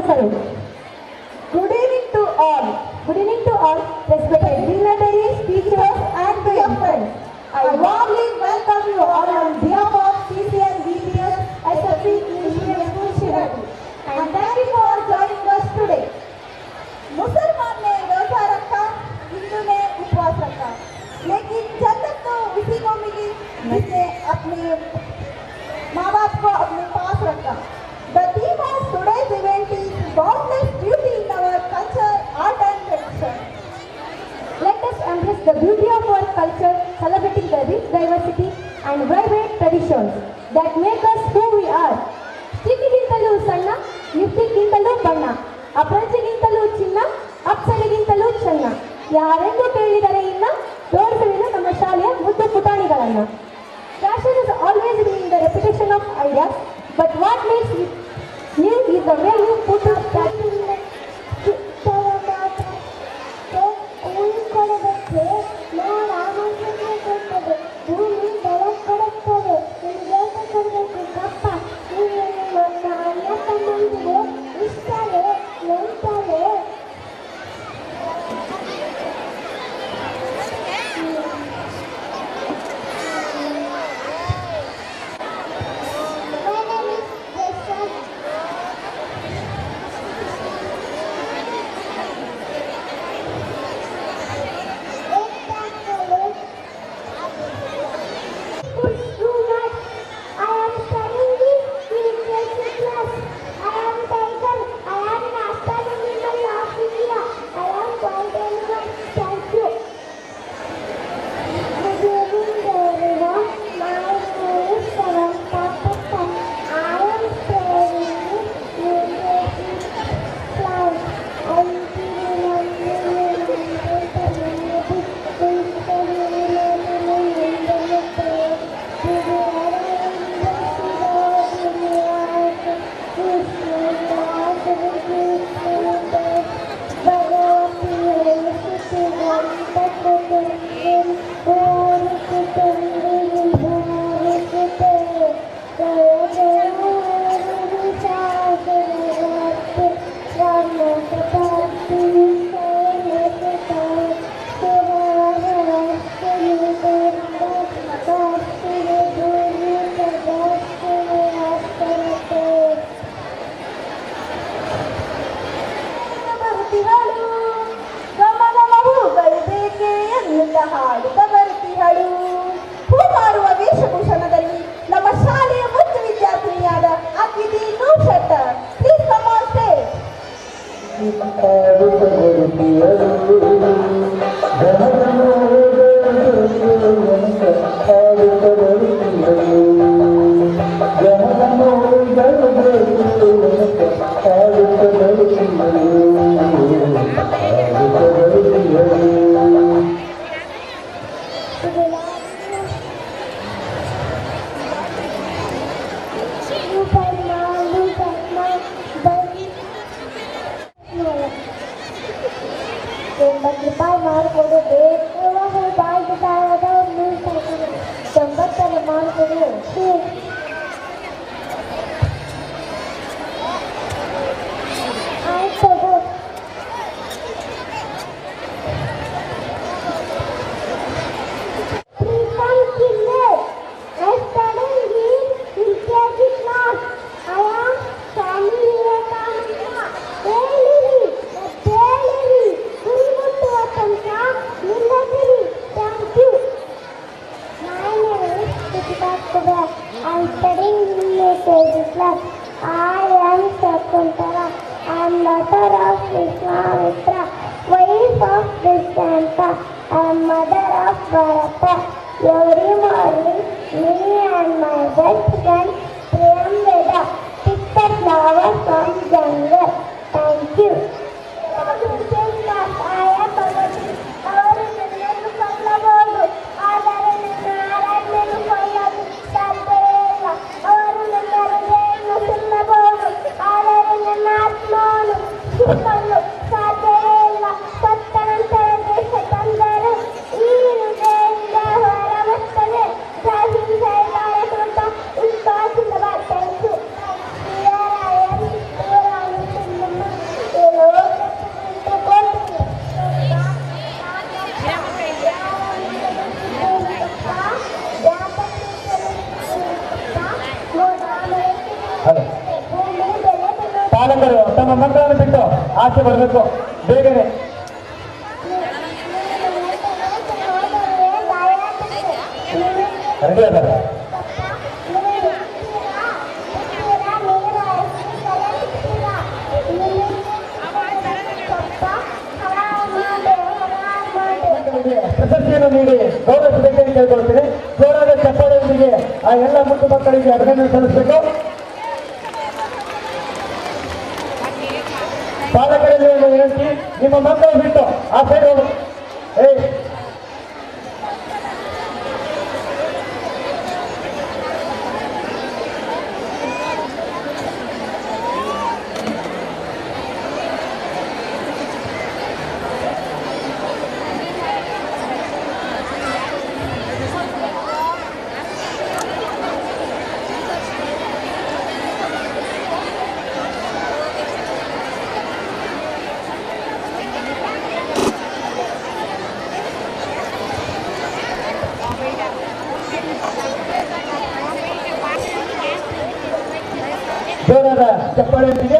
salute. Good evening to all. Good evening to all, respected dignitaries, teachers, and dear friends. I warmly welcome you all on behalf of CCN VPS SFC English Medium School Shirati. And thank you for joining us today. मुसलमान ने रोजा रखा, हिंदू ने उपवास रखा, लेकिन जन्नत तो उसी को मिली जिसने अपने माँ बाप को अपने पास रखा. The theme of today's event is boundless beauty in our culture, art and tradition. Let us embrace the beauty of our culture, celebrating the rich diversity and vibrant traditions that make us who we are. ಸ್ಥಿತಿಗಿಂತಲೂ ಸಣ್ಣ, ಯುಕ್ತಿಗಿಂತಲೂ ಬಣ್ಣ, ಅಪರಂಜಿಗಿಂತಲೂ ಚಿನ್ನ, ಅಪ್ಸರಿಗಿಂತಲೂ ಚೆನ್ನ. ಯಾರೆಂದು ಕೇಳಿದರೆ ಇನ್ನ ತೋರಿಸುವೆನು ನಮ್ಮ ಶಾಲೆಯ ಮುದ್ದು ಪುಟಾಣಿಗಳನ್ನು. Fashion has always been the repetition of ideas, but what makes it new is the way you put it that ಹಾಡುತ್ತ ಬರುತ್ತಿಹಳು. ಹೂ ಮಾರುವ ವೇಷಭೂಷಣದಲ್ಲಿ ನಮ್ಮ ಶಾಲೆಯ ಮುಖ್ಯ ವಿದ್ಯಾರ್ಥಿನಿಯಾದ ಅತಿಥಿ Noor Shettar. Please come on stage. I am studying in a KG class. I am Shakuntala. I am daughter of Vishwamitra, wife of Dushyanta, and mother of Bharata. Every morning, me and my best friend Priyam Veda pick the flowers from jungle. Thank you. I am Bhagavati. Our name Kallabodu. ಆದರೆ ನನ್ನ ಆರಾಧನೆಯನ್ನು ಕೊಯ್ಯಲು ಸಾಧ್ಯವಿಲ್ಲ. ಅವರು ನನ್ನ ಹೃದಯವನ್ನು ಸುಲ್ಲಬಹುದು, ಆದರೆ ನನ್ನ ಆತ್ಮವನ್ನು ಸುಲ್ಲಲು ಸಾಧ್ಯವೇ ಇಲ್ಲ. ಸತ್ತ ನಂತರ ದೇಶ ತಂದರು ಈ ಹೃದಯದಿಂದ ಹೊರಬರುತ್ತದೆ. ಜೈ ಹಿಂದ್, ಜೈ ಭಾರತ್ ಅಂತ ಇಂಪಾಸಿಬಲ್. ಪಾಲಕರು ತಮ್ಮ ಮಕ್ಕಳನ್ನು ಬಿಟ್ಟು ಆಚೆ ಬರಬೇಕು ಬೇಗನೆ. ರೆಡಿ ಅದಾರೆ. ಪ್ರಶಸ್ತಿಯನ್ನು ನೀಡಿ ಗೌರವಿಸಬೇಕೆಂದು ಕೇಳ್ಕೊಳ್ತೀನಿ. ಜೋರಾದ ಚಪ್ಪಾಳೆಯೊಂದಿಗೆ ಆ ಎಲ್ಲ ಮುದ್ದು ಮಕ್ಕಳಿಗೆ ಅಭಿನಂದನೆ ಸಲ್ಲಿಸಬೇಕು. ಪಾಲಕರಲ್ಲಿ ಒಂದು ವಿನಂತಿ, ನಿಮ್ಮ ಮಕ್ಕಳು ಬಿಟ್ಟು ಆ ಸೈಡ್ ಹೋಗು. ಜೋರಾದ ಚಪ್ಪಾಳೆಯೊಂದಿಗೆ